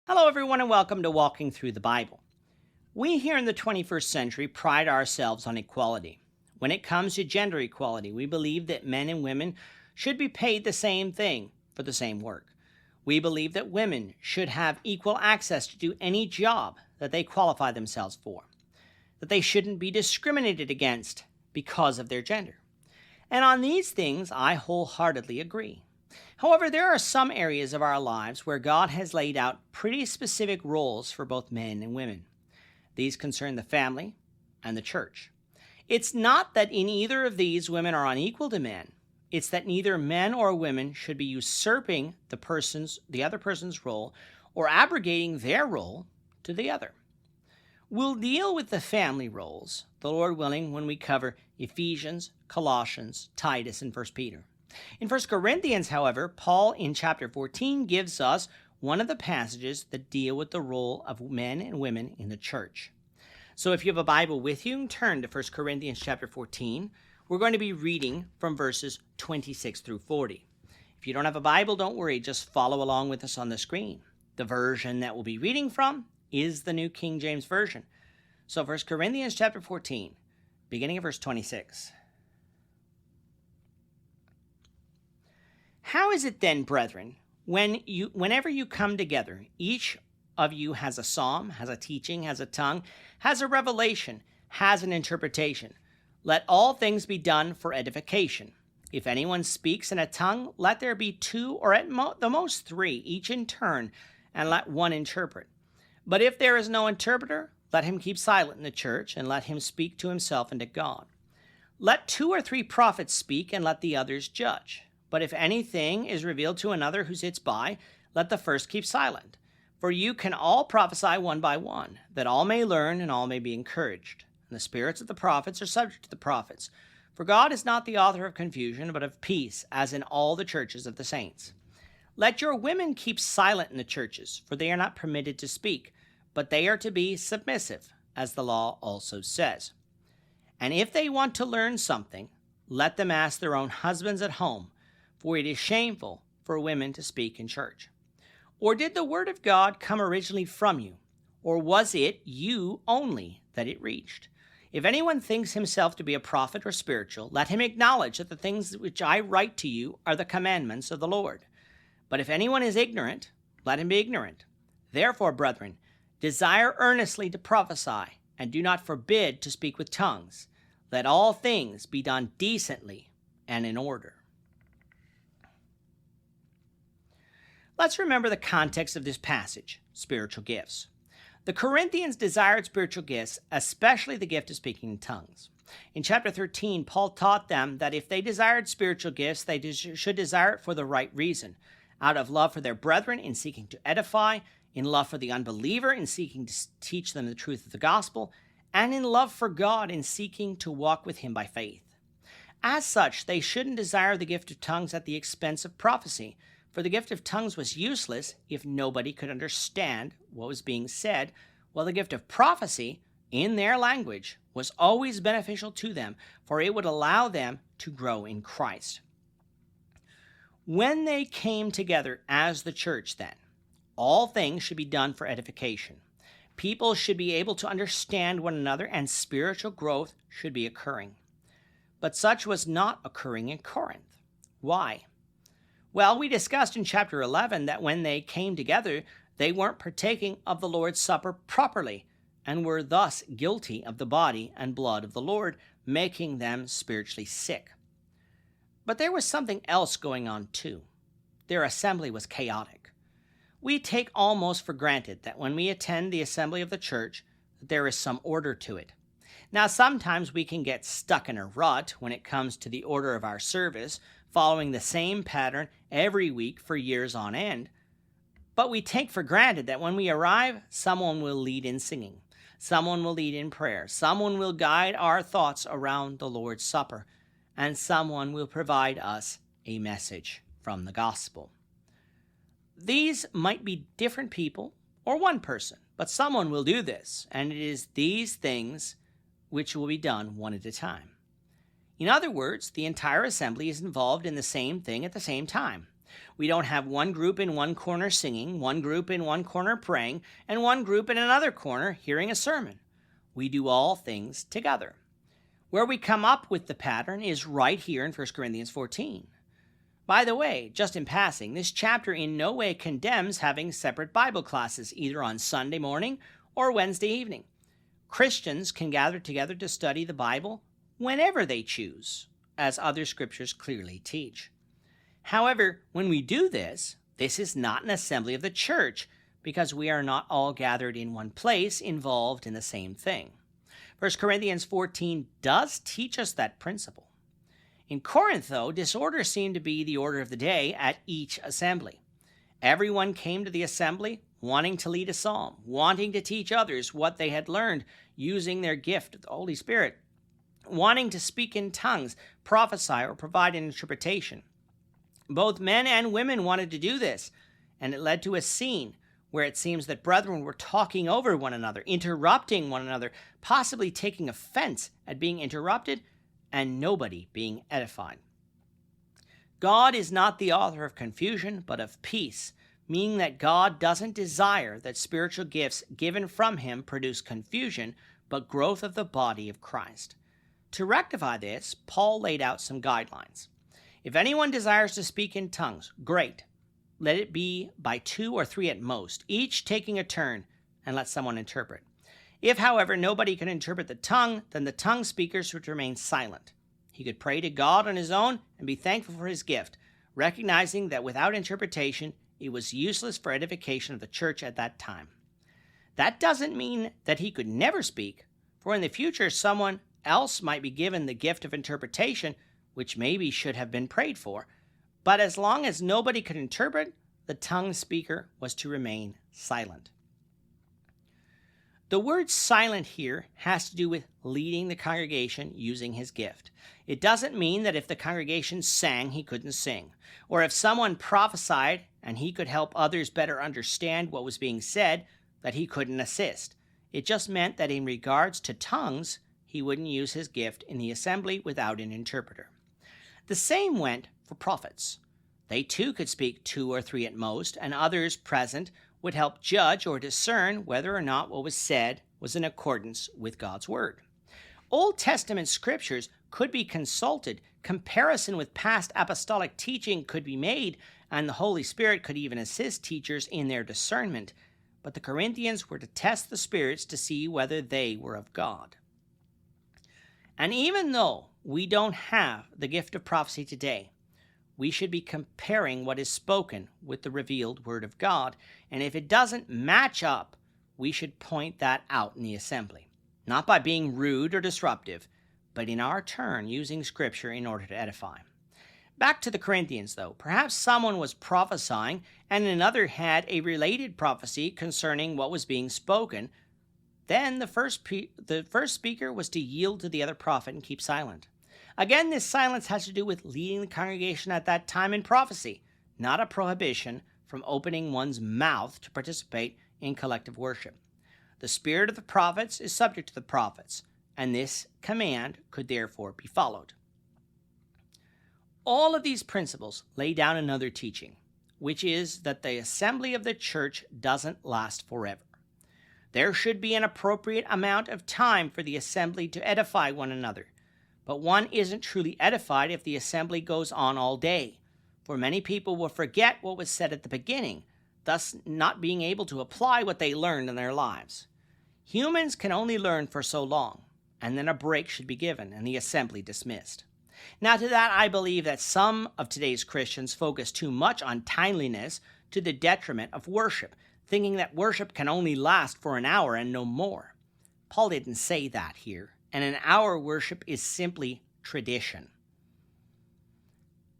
Hello, everyone, and welcome to Walking Through the Bible. We here in the 21st century pride ourselves on equality. When it comes to gender equality, we believe that men and women should be paid the same thing for the same work. We believe that women should have equal access to do any job that they qualify themselves for, that they shouldn't be discriminated against because of their gender. And on these things, I wholeheartedly agree. However, there are some areas of our lives where God has laid out pretty specific roles for both men and women. These concern the family and the church. It's not that in either of these women are unequal to men. It's that neither men or women should be usurping the other person's role or abrogating their role to the other. We'll deal with the family roles, the Lord willing, when we cover Ephesians, Colossians, Titus, and 1 Peter. In 1 Corinthians, however, Paul in chapter 14 gives us one of the passages that deal with the role of men and women in the church. So if you have a Bible with you, turn to 1 Corinthians chapter 14. We're going to be reading from verses 26 through 40. If you don't have a Bible, don't worry, just follow along with us on the screen. The version that we'll be reading from is the New King James Version. So 1 Corinthians chapter 14, beginning of verse 26. How is it then, brethren, whenever you come together, each of you has a psalm, has a teaching, has a tongue, has a revelation, has an interpretation? Let all things be done for edification. If anyone speaks in a tongue, let there be two or at the most three, each in turn, and let one interpret. But if there is no interpreter, let him keep silent in the church, and let him speak to himself and to God. Let 2 or 3 prophets speak, and let the others judge. But if anything is revealed to another who sits by, let the first keep silent. For you can all prophesy one by one, that all may learn and all may be encouraged. And the spirits of the prophets are subject to the prophets. For God is not the author of confusion, but of peace, as in all the churches of the saints. Let your women keep silent in the churches, for they are not permitted to speak, but they are to be submissive, as the law also says. And if they want to learn something, let them ask their own husbands at home, for it is shameful for women to speak in church. Or did the word of God come originally from you? Or was it you only that it reached? If anyone thinks himself to be a prophet or spiritual, let him acknowledge that the things which I write to you are the commandments of the Lord. But if anyone is ignorant, let him be ignorant. Therefore, brethren, desire earnestly to prophesy, and do not forbid to speak with tongues. Let all things be done decently and in order. Let's remember the context of this passage, spiritual gifts. The Corinthians desired spiritual gifts, especially the gift of speaking in tongues. In chapter 13, Paul taught them that if they desired spiritual gifts, they should desire it for the right reason, out of love for their brethren in seeking to edify, in love for the unbeliever in seeking to teach them the truth of the gospel, and in love for God in seeking to walk with him by faith. As such, they shouldn't desire the gift of tongues at the expense of prophecy, for the gift of tongues was useless if nobody could understand what was being said, while the gift of prophecy, in their language, was always beneficial to them, for it would allow them to grow in Christ. When they came together as the church, then, all things should be done for edification. People should be able to understand one another, and spiritual growth should be occurring. But such was not occurring in Corinth. Why? Well, we discussed in chapter 11 that when they came together, they weren't partaking of the Lord's Supper properly, and were thus guilty of the body and blood of the Lord, making them spiritually sick. But there was something else going on too. Their assembly was chaotic. We take almost for granted that when we attend the assembly of the church, that there is some order to it. Now, sometimes we can get stuck in a rut when it comes to the order of our service, following the same pattern every week for years on end. But we take for granted that when we arrive, someone will lead in singing, someone will lead in prayer, someone will guide our thoughts around the Lord's Supper, and someone will provide us a message from the gospel. These might be different people or one person, but someone will do this, and it is these things which will be done one at a time. In other words, the entire assembly is involved in the same thing at the same time. We don't have one group in one corner singing, one group in one corner praying, and one group in another corner hearing a sermon. We do all things together. Where we come up with the pattern is right here in 1 Corinthians 14. By the way, just in passing, this chapter in no way condemns having separate Bible classes either on Sunday morning or Wednesday evening. Christians can gather together to study the Bible whenever they choose, as other scriptures clearly teach. However, when we do this, this is not an assembly of the church because we are not all gathered in one place involved in the same thing. 1 Corinthians 14 does teach us that principle. In Corinth, though, disorder seemed to be the order of the day at each assembly. Everyone came to the assembly wanting to lead a psalm, wanting to teach others what they had learned using their gift of the Holy Spirit, wanting to speak in tongues, prophesy, or provide an interpretation. Both men and women wanted to do this, and it led to a scene where it seems that brethren were talking over one another, interrupting one another, possibly taking offense at being interrupted, and nobody being edified. God is not the author of confusion, but of peace, meaning that God doesn't desire that spiritual gifts given from him produce confusion, but growth of the body of Christ. To rectify this, Paul laid out some guidelines. If anyone desires to speak in tongues, great. Let it be by 2 or 3 at most, each taking a turn, and let someone interpret. If, however, nobody can interpret the tongue, then the tongue speaker should remain silent. He could pray to God on his own and be thankful for his gift, recognizing that without interpretation, it was useless for edification of the church at that time. That doesn't mean that he could never speak, for in the future someone else might be given the gift of interpretation, which maybe should have been prayed for. But as long as nobody could interpret, the tongue speaker was to remain silent. The word silent here has to do with leading the congregation using his gift. It doesn't mean that if the congregation sang, he couldn't sing, or if someone prophesied and he could help others better understand what was being said, that he couldn't assist. It just meant that in regards to tongues, he wouldn't use his gift in the assembly without an interpreter. The same went for prophets. They too could speak 2 or 3 at most, and others present would help judge or discern whether or not what was said was in accordance with God's word. Old Testament scriptures could be consulted, comparison with past apostolic teaching could be made, and the Holy Spirit could even assist teachers in their discernment. But the Corinthians were to test the spirits to see whether they were of God. And even though we don't have the gift of prophecy today, we should be comparing what is spoken with the revealed word of God. And if it doesn't match up, we should point that out in the assembly. Not by being rude or disruptive, but in our turn using scripture in order to edify. Back to the Corinthians, though. Perhaps someone was prophesying and another had a related prophecy concerning what was being spoken. Then the first speaker was to yield to the other prophet and keep silent. Again, this silence has to do with leading the congregation at that time in prophecy, not a prohibition from opening one's mouth to participate in collective worship. The spirit of the prophets is subject to the prophets, and this command could therefore be followed. All of these principles lay down another teaching, which is that the assembly of the church doesn't last forever. There should be an appropriate amount of time for the assembly to edify one another. But one isn't truly edified if the assembly goes on all day, for many people will forget what was said at the beginning, thus not being able to apply what they learned in their lives. Humans can only learn for so long, and then a break should be given and the assembly dismissed. Now to that, I believe that some of today's Christians focus too much on timeliness to the detriment of worship, thinking that worship can only last for an hour and no more. Paul didn't say that here. And an hour worship is simply tradition.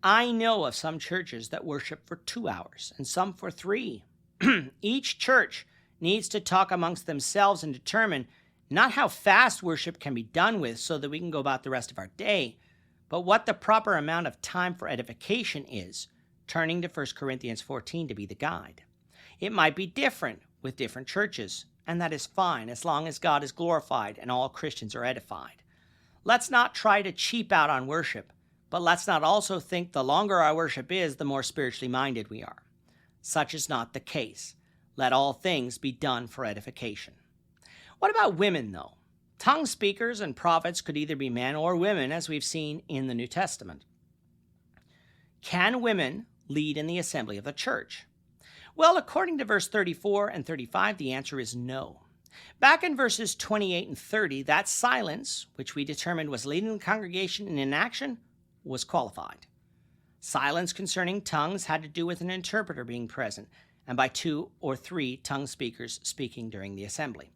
I know of some churches that worship for 2 hours and some for 3. Each church needs to talk amongst themselves and determine not how fast worship can be done with so that we can go about the rest of our day, but what the proper amount of time for edification is, turning to 1 Corinthians 14 to be the guide. It might be different with different churches, and that is fine as long as God is glorified and all Christians are edified. Let's not try to cheap out on worship, but let's not also think the longer our worship is, the more spiritually minded we are. Such is not the case. Let all things be done for edification. What about women, though? Tongue speakers and prophets could either be men or women, as we've seen in the New Testament. Can women lead in the assembly of the church? Well, according to verse 34 and 35, the answer is no. Back in verses 28 and 30, that silence, which we determined was leading the congregation in inaction, was qualified. Silence concerning tongues had to do with an interpreter being present, and by 2 or 3 tongue speakers speaking during the assembly.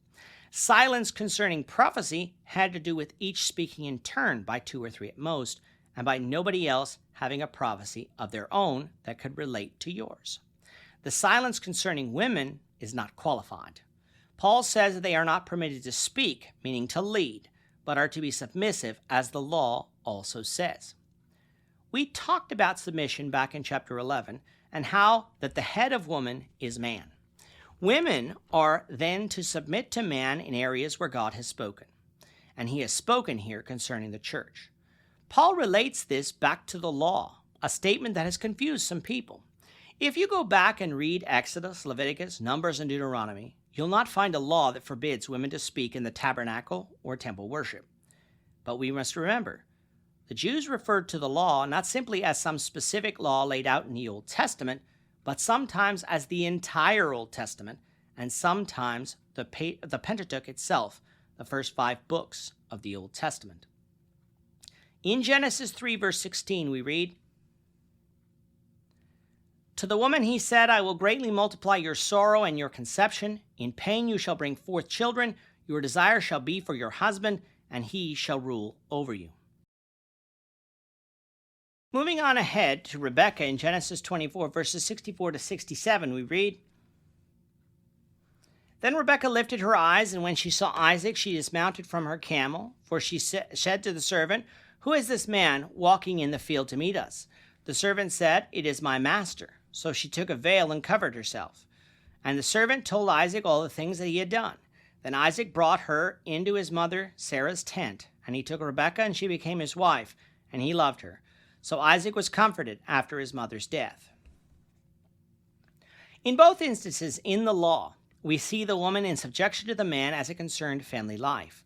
Silence concerning prophecy had to do with each speaking in turn by 2 or 3 at most, and by nobody else having a prophecy of their own that could relate to yours. The silence concerning women is not qualified. Paul says that they are not permitted to speak, meaning to lead, but are to be submissive, as the law also says. We talked about submission back in chapter 11 and how that the head of woman is man. Women are then to submit to man in areas where God has spoken, and he has spoken here concerning the church. Paul relates this back to the law, a statement that has confused some people. If you go back and read Exodus, Leviticus, Numbers, and Deuteronomy, you'll not find a law that forbids women to speak in the tabernacle or temple worship. But we must remember, the Jews referred to the law not simply as some specific law laid out in the Old Testament, but sometimes as the entire Old Testament, and sometimes the Pentateuch itself, the first 5 books of the Old Testament. In Genesis 3, verse 16, we read, "To the woman he said, I will greatly multiply your sorrow and your conception. In pain you shall bring forth children. Your desire shall be for your husband, and he shall rule over you." Moving on ahead to Rebekah in Genesis 24, verses 64 to 67, we read, "Then Rebekah lifted her eyes, and when she saw Isaac, she dismounted from her camel, for she said to the servant, 'Who is this man walking in the field to meet us?' The servant said, 'It is my master.' So she took a veil and covered herself. And the servant told Isaac all the things that he had done. Then Isaac brought her into his mother Sarah's tent, and he took Rebekah, and she became his wife, and he loved her. So Isaac was comforted after his mother's death." In both instances in the law, we see the woman in subjection to the man as it concerned family life.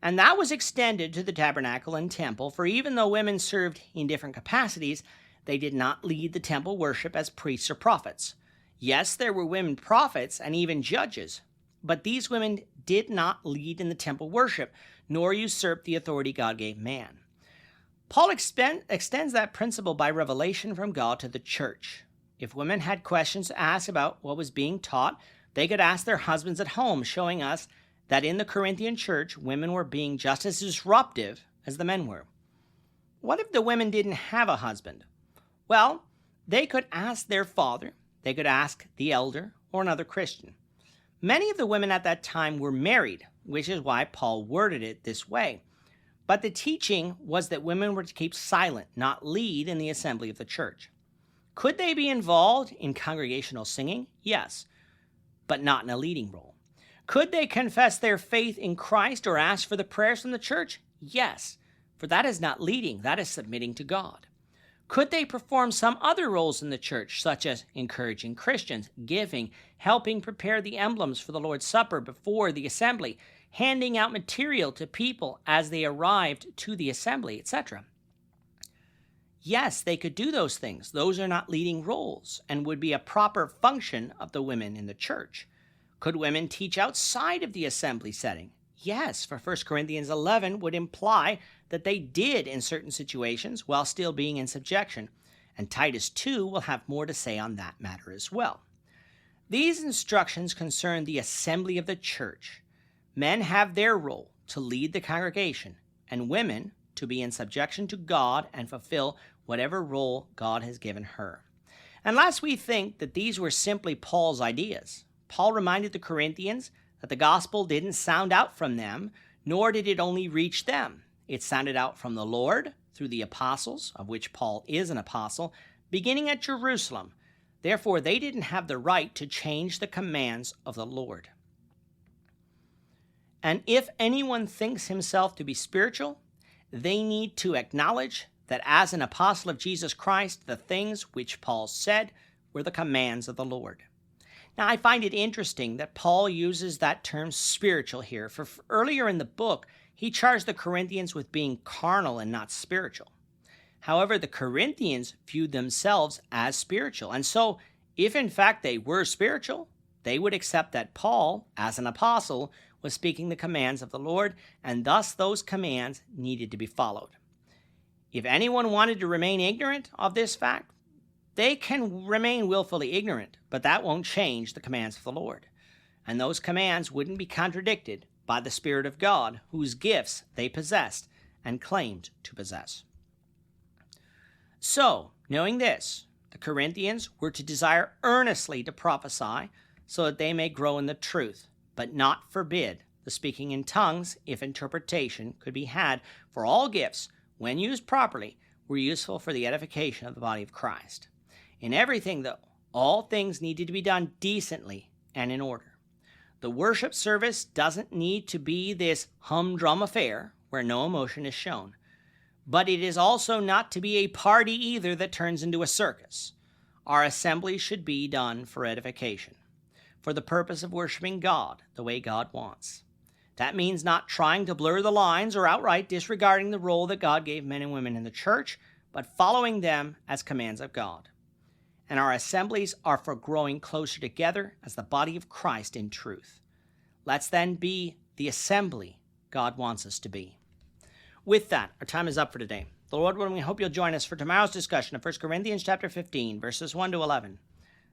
And that was extended to the tabernacle and temple, for even though women served in different capacities, they did not lead the temple worship as priests or prophets. Yes, there were women prophets and even judges, but these women did not lead in the temple worship, nor usurp the authority God gave man. Paul extends that principle by revelation from God to the church. If women had questions to ask about what was being taught, they could ask their husbands at home, showing us that in the Corinthian church, women were being just as disruptive as the men were. What if the women didn't have a husband? Well, they could ask their father, they could ask the elder, or another Christian. Many of the women at that time were married, which is why Paul worded it this way. But the teaching was that women were to keep silent, not lead in the assembly of the church. Could they be involved in congregational singing? Yes, but not in a leading role. Could they confess their faith in Christ or ask for the prayers from the church? Yes, for that is not leading, that is submitting to God. Could they perform some other roles in the church, such as encouraging Christians, giving, helping prepare the emblems for the Lord's Supper before the assembly, handing out material to people as they arrived to the assembly, etc.? Yes, they could do those things. Those are not leading roles and would be a proper function of the women in the church. Could women teach outside of the assembly setting? Yes, for 1 Corinthians 11 would imply that they did in certain situations while still being in subjection, and Titus 2 will have more to say on that matter as well. These instructions concern the assembly of the church. Men have their role to lead the congregation, and women to be in subjection to God and fulfill whatever role God has given her. Unless we think that these were simply Paul's ideas, Paul reminded the Corinthians that the gospel didn't sound out from them, nor did it only reach them. It sounded out from the Lord through the apostles, of which Paul is an apostle, beginning at Jerusalem. Therefore, they didn't have the right to change the commands of the Lord. And if anyone thinks himself to be spiritual, they need to acknowledge that as an apostle of Jesus Christ, the things which Paul said were the commands of the Lord. Now, I find it interesting that Paul uses that term spiritual here, for earlier in the book, he charged the Corinthians with being carnal and not spiritual. However, the Corinthians viewed themselves as spiritual, and so if in fact they were spiritual, they would accept that Paul, as an apostle, was speaking the commands of the Lord, and thus those commands needed to be followed. If anyone wanted to remain ignorant of this fact, they can remain willfully ignorant, but that won't change the commands of the Lord. And those commands wouldn't be contradicted by the Spirit of God, whose gifts they possessed and claimed to possess. So, knowing this, the Corinthians were to desire earnestly to prophesy so that they may grow in the truth, but not forbid the speaking in tongues if interpretation could be had, for all gifts, when used properly, were useful for the edification of the body of Christ. In everything, though, all things needed to be done decently and in order. The worship service doesn't need to be this humdrum affair where no emotion is shown. But it is also not to be a party either that turns into a circus. Our assembly should be done for edification, for the purpose of worshiping God the way God wants. That means not trying to blur the lines or outright disregarding the role that God gave men and women in the church, but following them as commands of God. And our assemblies are for growing closer together as the body of Christ in truth. Let's then be the assembly God wants us to be. With that, our time is up for today. The Lord willing, we hope you'll join us for tomorrow's discussion of 1 Corinthians chapter 15, verses 1 to 11,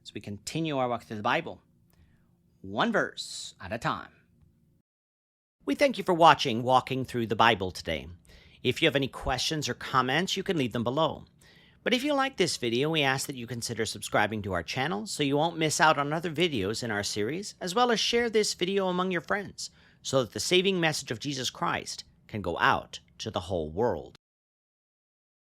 as we continue our walk through the Bible, one verse at a time. We thank you for watching Walking Through the Bible today. If you have any questions or comments, you can leave them below. But if you like this video, we ask that you consider subscribing to our channel so you won't miss out on other videos in our series, as well as share this video among your friends so that the saving message of Jesus Christ can go out to the whole world.